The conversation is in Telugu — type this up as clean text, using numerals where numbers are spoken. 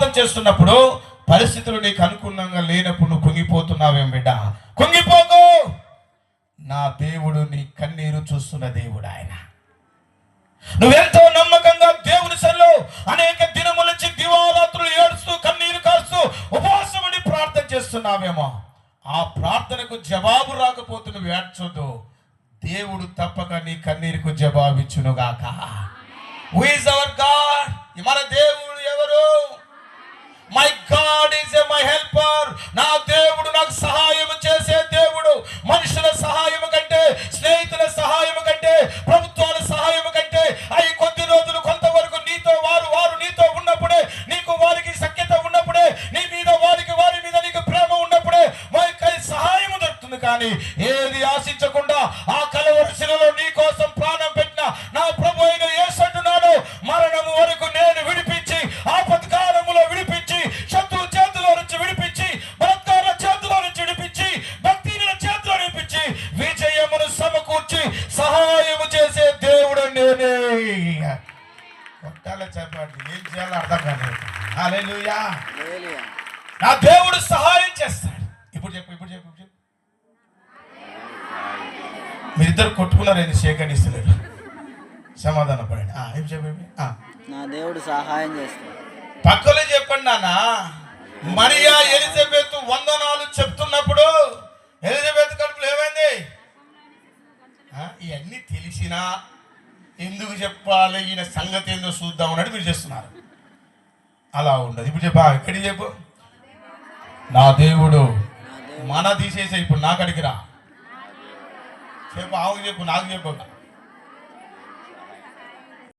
ప్రార్థన చేస్తున్నప్పుడు పరిస్థితులు నీకు అనుకూలంగా లేనప్పుడు నువ్వు కుంగిపోతున్నావేం బిడ్డ? కుంగిపోకు. నా దేవుడు నీ కన్నీరు చూస్తున్న దేవుడు. ఆయన నువ్వెంతో నమ్మకంగా దేవుని సన్నిధిలో అనేక దినముల నుంచి దివారాత్రులు ఏడుస్తూ కన్నీరు కారుస్తూ ఉపవాసం ఉండి ప్రార్థన చేస్తున్నావేమో, ఆ ప్రార్థనకు జవాబు రాకపోతే నువ్వు ఏడ్చొద్దు. దేవుడు తప్పక నీ కన్నీరుకు జవాబిచ్చునుగాక. Who is our God? మన దేవుడు ఎవరు? My God is my helper. నా దేవుడు నాకు సహాయం చేసే దేవుడు. మనుషుల సహాయం కంటే, స్నేహితుల సహాయం కంటే, ప్రభుత్వాల సహాయం కంటే, అవి కొద్ది రోజులు కొంతవరకు నీతో వారు నీతో ఉన్నప్పుడే, నీకు వారికి సఖ్యత ఉన్నప్పుడే, నీ మీద వారి మీద నీకు ప్రేమ ఉన్నప్పుడే సహాయం దొరుకుతుంది. కానీ ఏది ఆశించకుండా ఆ కలవరశిలలో నీ కోసం ప్రాణం పెట్టిన నా ప్రభు అయిన యేసు అంటున్నాడు, మరణము వరకు నేను విడిపించి, ఆపత్కాలములో విడిపించి, శత్రు చేతిలో నుంచి విడిపించి, బలత్కార చేతిలో నుంచి విడిపించి, భక్తిని చేతిలో విడిపించి, విజయమును సమకూర్చి సహాయము చేసే దేవుడు నేనే. కొట్టాల చెప్పండి, ఏం చేయాలో అర్థం కాలేదు. హల్లెలూయా. నా దేవుడు సహాయం చేస్తాడు. ఇప్పుడు చెప్పు. మీరిద్దరు కొట్టుకున్నారేంది? సేకరిస్తలేరు. సమాధాన పడండి. ఏం చెప్పండి. నా దేవుడు సహాయం చేస్తాడు. పక్కలో చెప్పండి నాన్న. మరియా ఎలిజబెత్ వందనాలు చెప్తున్నప్పుడు ఎలిజబెత్ కడుపులో ఏమైంది? ఇవన్నీ తెలిసినా ఎందుకు చెప్పాలి, ఈయన సంగతి ఏందో చూద్దాం అన్నట్టు మీరు చేస్తున్నారు. అలా ఉండదు. ఇప్పుడు చెప్పా, ఎక్కడికి చెప్పు. నా దేవుడు మన తీసేసే. ఇప్పుడు నాకు అడిగిరా చెప్పు, ఆవుకు చెప్పు, నాకు చెప్పు.